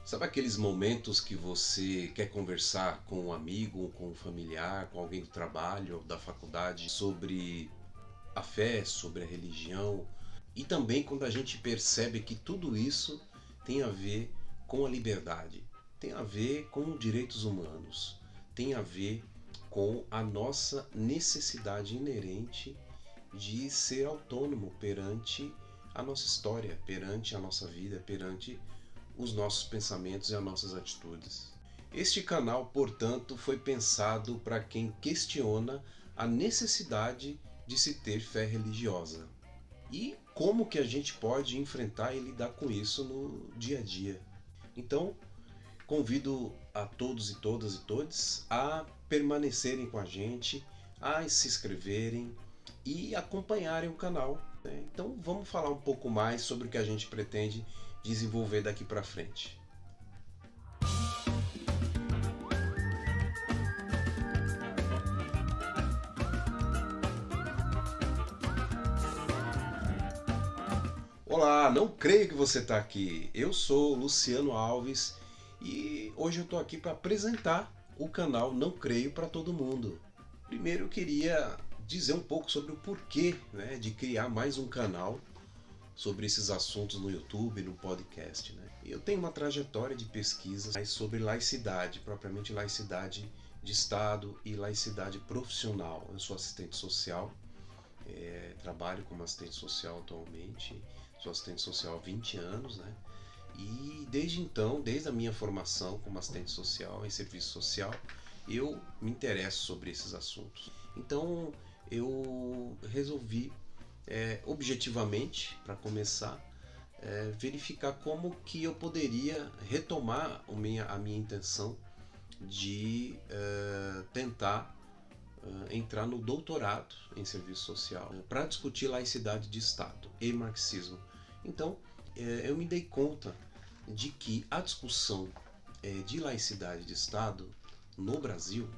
Sabe aqueles momentos que você quer conversar com um amigo, com um familiar, com alguém do trabalho, da faculdade, sobre a fé, sobre a religião? E também quando a gente percebe que tudo isso tem a ver com a liberdade, tem a ver com direitos humanos, tem a ver com a nossa necessidade inerente de ser autônomo perante a nossa história, perante a nossa vida, perante os nossos pensamentos e as nossas atitudes. Este canal, portanto, foi pensado para quem questiona a necessidade de se ter fé religiosa. E como que a gente pode enfrentar e lidar com isso no dia a dia. Então, convido a todos e todas e todes a permanecerem com a gente, a se inscreverem e acompanharem o canal. Então vamos falar um pouco mais sobre o que a gente pretende desenvolver daqui para frente. Olá, não creio que você está aqui. Eu sou Luciano Alves e hoje eu estou aqui para apresentar o canal Não Creio para todo mundo. Primeiro eu queria dizer um pouco sobre o porquê, de criar mais um canal sobre esses assuntos no YouTube, no podcast. Eu tenho uma trajetória de pesquisas sobre laicidade, propriamente laicidade de Estado e laicidade profissional. Eu sou assistente social, trabalho como assistente social atualmente, sou assistente social há 20 anos, E desde então, desde a minha formação como assistente social em serviço social, eu me interesso sobre esses assuntos. Então eu resolvi, objetivamente, para começar, verificar como que eu poderia retomar a minha intenção de tentar entrar no doutorado em serviço social para discutir laicidade de Estado e marxismo. Então eu me dei conta de que a discussão de laicidade de Estado no Brasil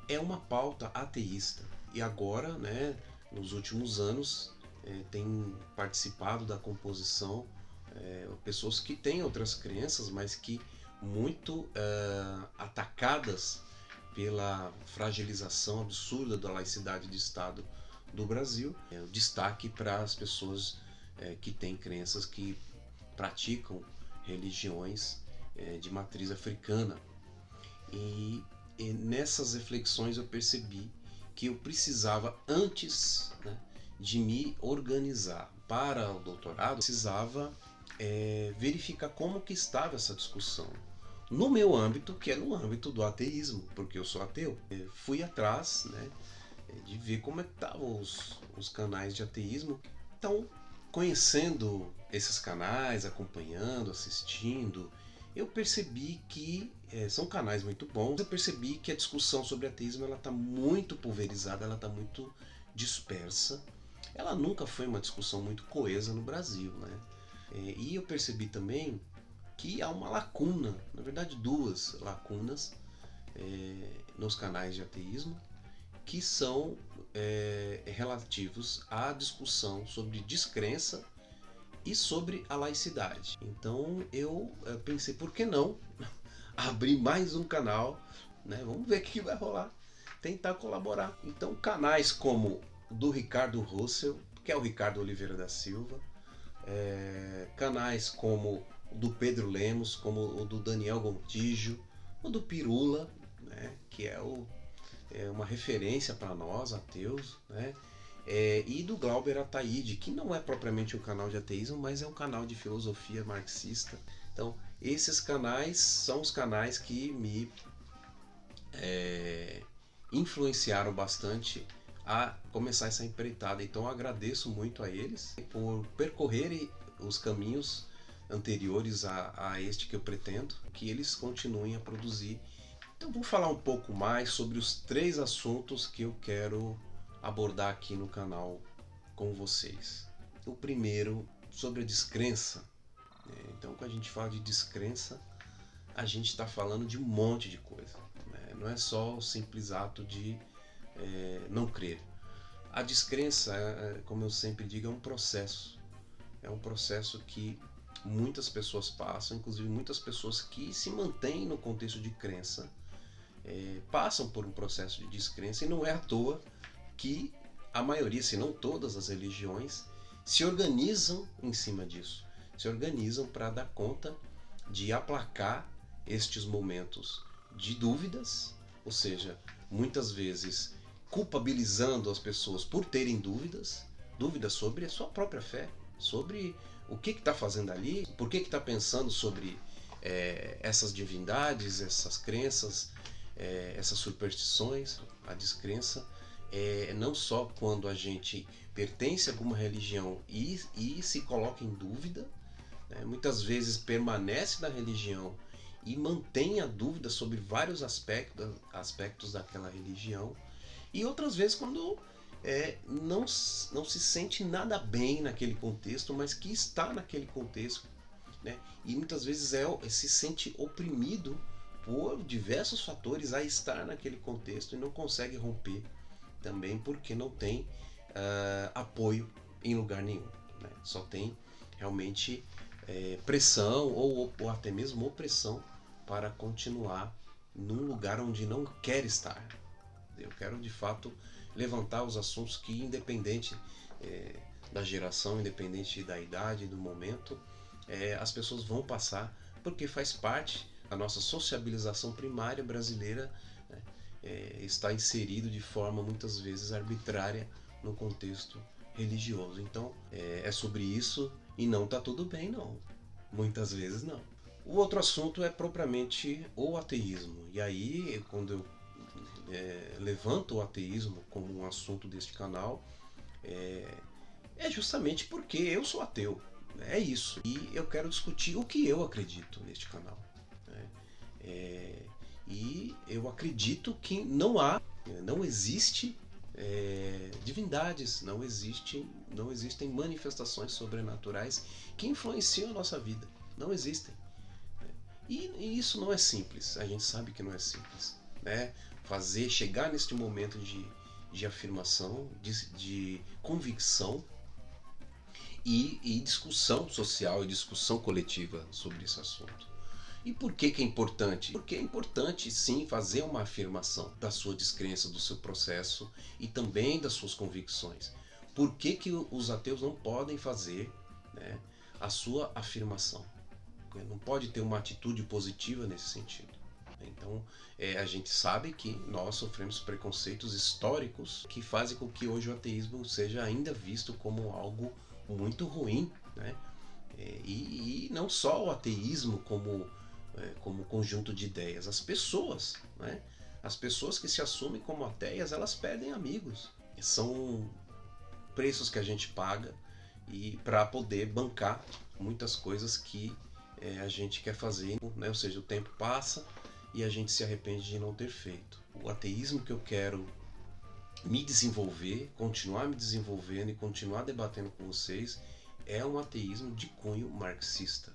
é uma pauta ateísta. E agora, nos últimos anos, tem participado da composição pessoas que têm outras crenças, mas que muito atacadas pela fragilização absurda da laicidade de Estado do Brasil. O destaque para as pessoas que têm crenças que praticam religiões de matriz africana. E nessas reflexões eu percebi que eu precisava, antes de me organizar para o doutorado, precisava verificar como que estava essa discussão no meu âmbito, que é no âmbito do ateísmo, porque eu sou ateu. Fui atrás de ver como é que estavam os canais de ateísmo. Então, conhecendo esses canais, acompanhando, assistindo, eu percebi que são canais muito bons. Eu percebi que a discussão sobre ateísmo está muito pulverizada, ela está muito dispersa. Ela nunca foi uma discussão muito coesa no Brasil. E eu percebi também que há uma lacuna, na verdade duas lacunas, nos canais de ateísmo, que são relativos à discussão sobre descrença e sobre a laicidade. Então eu pensei, por que não abrir mais um canal, vamos ver o que vai rolar, tentar colaborar. Então canais como o do Ricardo Russell, que é o Ricardo Oliveira da Silva, canais como o do Pedro Lemos, como o do Daniel Gontijo, o do Pirula, que é uma referência para nós ateus, e do Glauber Ataíde, que não é propriamente um canal de ateísmo, mas é um canal de filosofia marxista. Então esses canais são os canais que me influenciaram bastante a começar essa empreitada. Então eu agradeço muito a eles por percorrerem os caminhos anteriores a este que eu pretendo, que eles continuem a produzir. Então vou falar um pouco mais sobre os 3 assuntos que eu quero abordar aqui no canal com vocês. O primeiro, sobre a descrença. Então quando a gente fala de descrença, a gente está falando de um monte de coisa. Não é só o simples ato de não crer. A descrença, como eu sempre digo, é um processo. É um processo que muitas pessoas passam, inclusive muitas pessoas que se mantêm no contexto de crença, passam por um processo de descrença, e não é à toa que a maioria, se não todas as religiões, se organizam em cima disso, se organizam para dar conta de aplacar estes momentos de dúvidas, ou seja, muitas vezes culpabilizando as pessoas por terem dúvidas sobre a sua própria fé, sobre o que está fazendo ali, por que está pensando sobre essas divindades, essas crenças, essas superstições. A descrença é não só quando a gente pertence a alguma religião e se coloca em dúvida, né? Muitas vezes permanece na religião e mantém a dúvida sobre vários aspectos daquela religião, e outras vezes quando não se sente nada bem naquele contexto, mas que está naquele contexto, né? E muitas vezes se sente oprimido por diversos fatores a estar naquele contexto e não consegue romper também porque não tem apoio em lugar nenhum, né? Só tem realmente pressão ou até mesmo opressão para continuar num lugar onde não quer estar. Eu quero de fato levantar os assuntos que, independente da geração, independente da idade, do momento, as pessoas vão passar, porque faz parte da nossa sociabilização primária brasileira, né? Está inserido de forma muitas vezes arbitrária no contexto religioso. Então é sobre isso, e não está tudo bem, não. Muitas vezes não. O outro assunto é propriamente o ateísmo. E aí, quando eu levanto o ateísmo como um assunto deste canal, é justamente porque eu sou ateu. É isso. E eu quero discutir o que eu acredito neste canal, né? E eu acredito que não existe divindades, não existem manifestações sobrenaturais que influenciam a nossa vida. Não existem. E isso não é simples. A gente sabe que não é simples, né? Chegar neste momento de afirmação, de convicção e discussão social e discussão coletiva sobre esse assunto. E por que é importante? Porque é importante sim fazer uma afirmação da sua descrença, do seu processo e também das suas convicções. Por que os ateus não podem fazer, né, a sua afirmação? Não pode ter uma atitude positiva nesse sentido. Então, a gente sabe que nós sofremos preconceitos históricos que fazem com que hoje o ateísmo seja ainda visto como algo muito ruim, né? E não só o ateísmo como conjunto de ideias, as pessoas, né? As pessoas que se assumem como ateias, elas perdem amigos. São preços que a gente paga e para poder bancar muitas coisas que a gente quer fazer, né? Ou seja, o tempo passa e a gente se arrepende de não ter feito. O ateísmo que eu quero me desenvolver, continuar me desenvolvendo e continuar debatendo com vocês é um ateísmo de cunho marxista,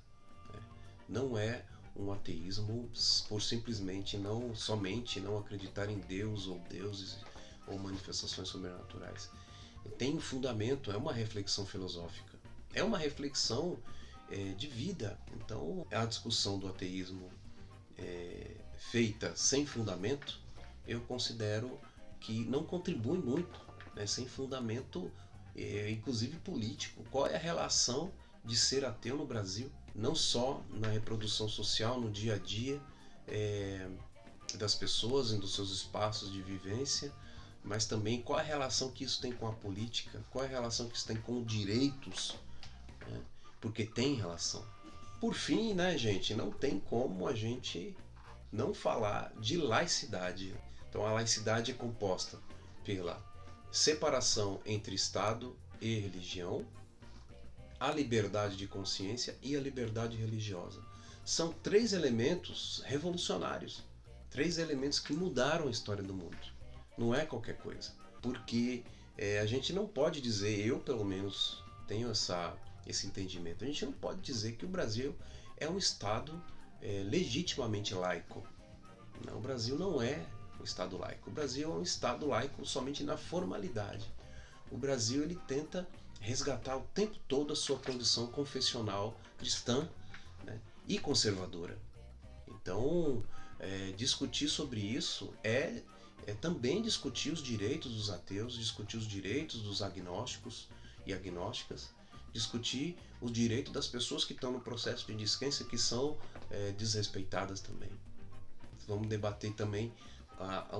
né? Não é um ateísmo por simplesmente somente não acreditar em Deus ou deuses ou manifestações sobrenaturais. Tem um fundamento, é uma reflexão filosófica, é uma reflexão de vida. Então, a discussão do ateísmo feita sem fundamento, eu considero que não contribui muito, né? Sem fundamento, inclusive político. Qual é a relação de ser ateu no Brasil? Não só na reprodução social, no dia a dia das pessoas, dos seus espaços de vivência, mas também qual a relação que isso tem com a política, qual a relação que isso tem com direitos, né? Porque tem relação. Por fim, né, gente, não tem como a gente não falar de laicidade. Então a laicidade é composta pela separação entre Estado e religião, a liberdade de consciência e a liberdade religiosa. São 3 elementos revolucionários, 3 elementos que mudaram a história do mundo. Não é qualquer coisa, porque a gente não pode dizer, eu pelo menos tenho esse entendimento, a gente não pode dizer que o Brasil é um Estado legitimamente laico. Não, o Brasil não é um Estado laico. O Brasil é um Estado laico somente na formalidade. O Brasil ele tenta resgatar o tempo todo a sua condição confessional cristã, né, e conservadora. Então, discutir sobre isso é também discutir os direitos dos ateus, discutir os direitos dos agnósticos e agnósticas, discutir o direito das pessoas que estão no processo de descrença, que são desrespeitadas também. Vamos debater também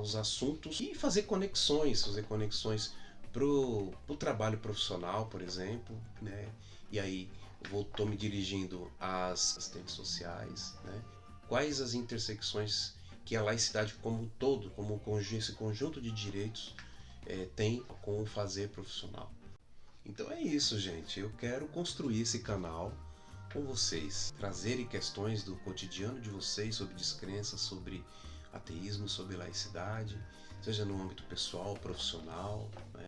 os assuntos e fazer conexões para o trabalho profissional, por exemplo, né? E aí estou me dirigindo às assistentes sociais, né? Quais as intersecções que a laicidade como um todo, como esse conjunto de direitos tem com o fazer profissional. Então é isso, gente. Eu quero construir esse canal com vocês, trazerem questões do cotidiano de vocês sobre descrença, sobre ateísmo, sobre laicidade, seja no âmbito pessoal, profissional, né?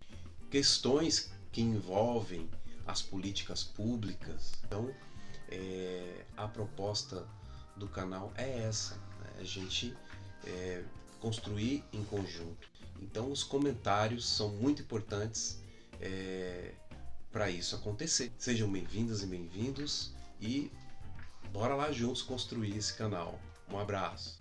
Questões que envolvem as políticas públicas. Então, a proposta do canal é essa, né? A gente construir em conjunto. Então, os comentários são muito importantes para isso acontecer. Sejam bem-vindas e bem-vindos e bora lá juntos construir esse canal. Um abraço!